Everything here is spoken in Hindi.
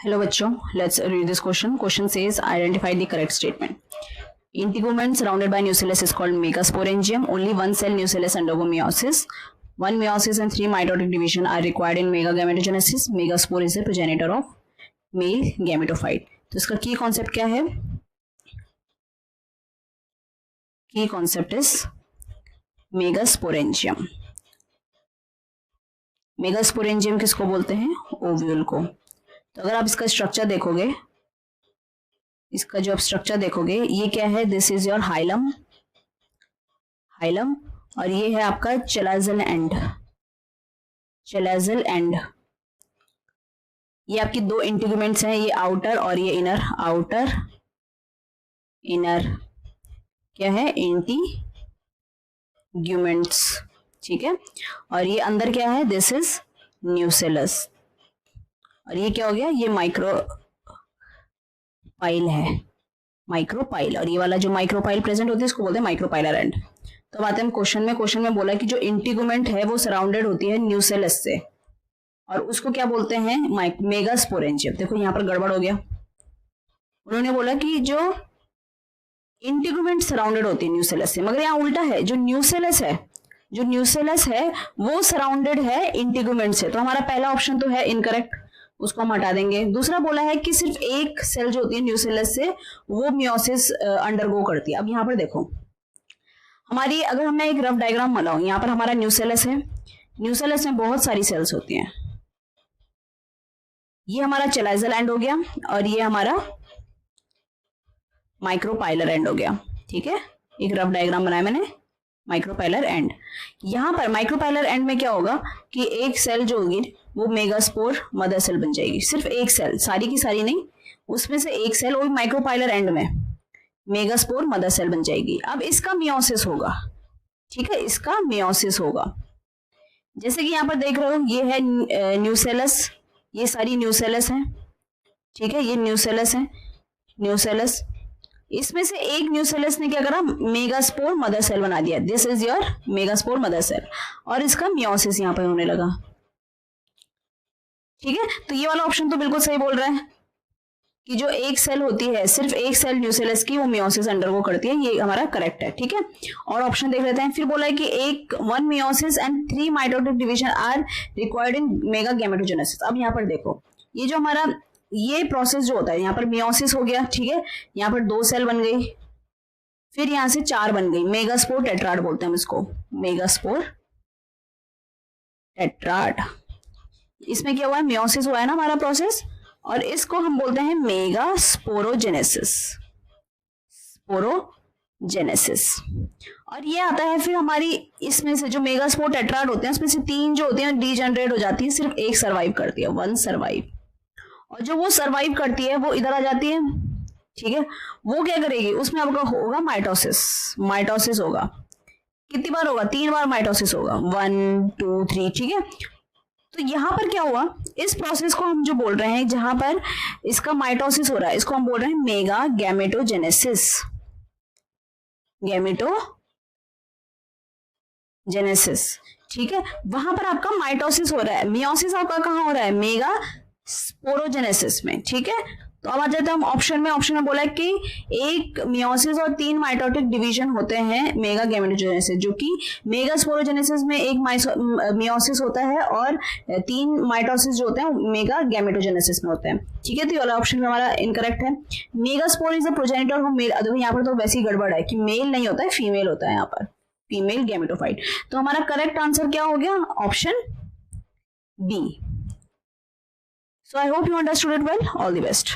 Hello बच्चों, let's read this question. Question says identify the correct statement. Integument surrounded by nucellus is called megasporangium. Only one cell nucellus undergo meiosis. One meiosis and 3 mitotic division are required in megagametogenesis. Megaspore is the progenitor of male gametophyte. तो इसका की कॉन्सेप्ट क्या है? की कॉन्सेप्ट इज मेगास्पोरेंजियम. मेगास्पोरेंजियम किसको बोलते हैं? ओव्यूल को. तो अगर आप इसका स्ट्रक्चर देखोगे, इसका जो आप स्ट्रक्चर देखोगे, ये क्या है? This is your hilum, hilum, और ये है आपका चेलाजल एंड, चेलाजल एंड. ये आपकी दो इंटीग्यूमेंट्स हैं, ये आउटर और ये इनर. आउटर इनर क्या है? इंटीग्यूमेंट्स. ठीक है. और ये अंदर क्या है? This is nucellus. और ये क्या हो गया? ये माइक्रोपाइल है, माइक्रोपाइल. और ये वाला जो माइक्रोपाइल प्रेजेंट होती है इसको बोलते हैं माइक्रोपाइलर एंड. तो बात है हम क्वेश्चन में बोला कि जो इंटीग्यूमेंट है वो सराउंडेड होती है न्यूसेलस से, और उसको क्या बोलते हैं? मेगास्पोरेंजियम. देखो यहाँ पर गड़बड़ हो गया. उन्होंने बोला कि जो इंटीग्यूमेंट सराउंडेड होती है न्यूसेलस से, मगर यहाँ उल्टा है. जो न्यूसेलस है वो सराउंडेड है इंटीग्यूमेंट से. तो हमारा पहला ऑप्शन तो है इनकरेक्ट, उसको हम हटा देंगे. दूसरा बोला है कि सिर्फ एक सेल जो होती है न्यूसेलस से वो मियोसिस अंडरगो करती है. अब यहाँ पर देखो हमारी, अगर मैं एक रफ डायग्राम बनाऊं, यहाँ पर हमारा न्यूसेलस है. न्यूसेलस में बहुत सारी सेल्स होती हैं. ये हमारा चेलाजल एंड हो गया और ये हमारा माइक्रोपाइलर एंड हो गया. ठीक है, एक रफ डायग्राम बनाया मैंने, माइक्रोपाइलर एंड. यहाँ पर माइक्रोपाइलर एंड में क्या होगा कि एक सेल जो होगी वो मेगास्पोर मदर सेल बन जाएगी. सिर्फ एक सेल, सारी की सारी नहीं, उसमें से एक सेल वो माइक्रोपाइलर एंड में मेगास्पोर मदर सेल बन जाएगी. अब इसका मियोसिस होगा. ठीक है, इसका मियोसिस होगा. जैसे कि यहाँ पर देख रहे हो, ये है न्यूसेलस, ये सारी न्यूसेलस है. ठीक है, ये न्यूसेलस है, न्यूसेलस. इसमें से एक न्यूसेलस ने क्या करा? मेगास्पोर मदर सेल बना दिया. This is your megaspore mother cell, और इसका मियोसिस यहाँ पर होने लगा. ठीक है, तो ये वाला ऑप्शन तो बिल्कुल सही बोल रहा है कि जो एक सेल होती है, सिर्फ एक सेल न्यूसेलस की, वो मियोसिस अंडरगो करती है. ये हमारा करेक्ट है. ठीक है, और ऑप्शन देख लेते हैं. फिर बोला है कि एक one meiosis and 3 mitotic division are required in mega gametogenesis. अब यहाँ पर देखो, ये जो हमारा ये प्रोसेस जो होता है, यहाँ पर मियोसिस हो गया. ठीक है, यहाँ पर 2 सेल बन गई, फिर यहाँ से 4 बन गई. मेगास्पोर टेट्राड बोलते हैं हम इसको, मेगास्पोर टेट्राड. इसमें क्या हुआ है? मियोसिस हुआ है ना हमारा प्रोसेस, और इसको हम बोलते हैं मेगास्पोरोजेनेसिस, स्पोरोजेनेसिस. और ये आता है फिर हमारी, इसमें से जो मेगास्पोर टेट्राड होते हैं उसमें से 3 जो होते हैं डीजनरेट हो जाती है, सिर्फ एक सर्वाइव करती है, 1 सर्वाइव. और जो वो सर्वाइव करती है वो इधर आ जाती है. ठीक है, वो क्या करेगी? उसमें आपका होगा माइटोसिस. माइटोसिस होगा कितनी बार होगा? 3 बार माइटोसिस होगा, 1 2 3. ठीक है, तो यहां पर क्या हुआ? इस प्रोसेस को हम जो बोल रहे हैं, जहां पर इसका माइटोसिस हो रहा है, इसको हम बोल रहे हैं मेगा गैमेटोजेनेसिस. गैमेटोजेनेसिस. ठीक है, वहां पर आपका माइटोसिस हो रहा है. मियोसिस आपका कहां हो रहा है? मेगा स्पोरोजेनेसिस में. ठीक है, तो अब आ जाते हैं हम ऑप्शन में. ऑप्शन में बोला है कि एक मियोसिस और 3 माइटोटिक डिवीजन होते हैं मेगा गैमेटोजेनेसिस, जो कि मेगा स्पोरोजेनेसिस में एक मियोसिस होता है और 3 माइटोसिस जो होते हैं मेगा गैमेटोजेनेसिस में होते हैं. ठीक है, तो ये वाला ऑप्शन हमारा इनकरेक्ट है. Megaspore is the progenitor of male. देखो यहाँ पर तो वैसी गड़बड़ है कि मेल नहीं होता है, फीमेल होता है यहाँ पर, फीमेल गैमेटोफाइट. तो हमारा करेक्ट आंसर क्या हो गया? Option B. So I hope you understood it well. All the best.